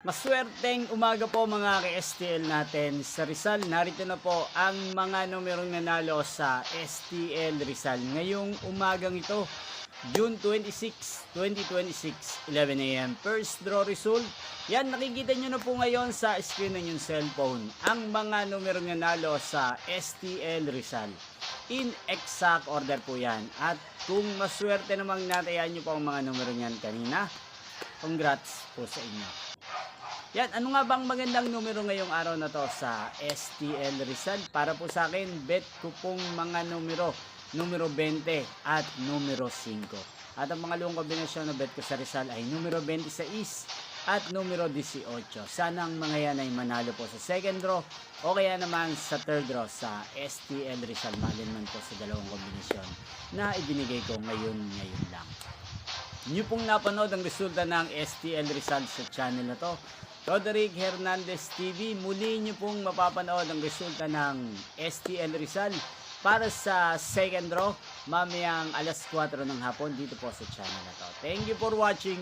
Maswerteng umaga po mga ka-STL natin sa Rizal. Narito na po ang mga numerong nanalo sa STL Rizal ngayong umagang ito, June 26, 2026, 11 AM. First draw result. Yan, nakikita nyo na po ngayon sa screen ng inyong cellphone ang mga numerong nanalo sa STL Rizal. In exact order po yan. At kung maswerte namang natayan nyo po ang mga numero niyan kanina, congrats po sa inyo. Yan, ano nga bang magandang numero ngayong araw na to sa STL Rizal? Para po sa akin, bet ko pong mga numero 20 at numero 5. At ang mga luong kombinasyon na bet ko sa Rizal ay numero 26 at numero 18. Sana ang mga yan ay manalo po sa second draw o kaya naman sa third draw sa STL Rizal. Malin man po sa dalawang kombinasyon na ibinigay ko ngayon lang. Niyo pong napanood ang resulta ng STL Rizal sa channel na to, Roderick Hernandez TV. Muli niyo pong mapapanood ang resulta ng STL Rizal para sa second draw mamayang alas 4 ng hapon dito po sa channel na to. Thank you for watching.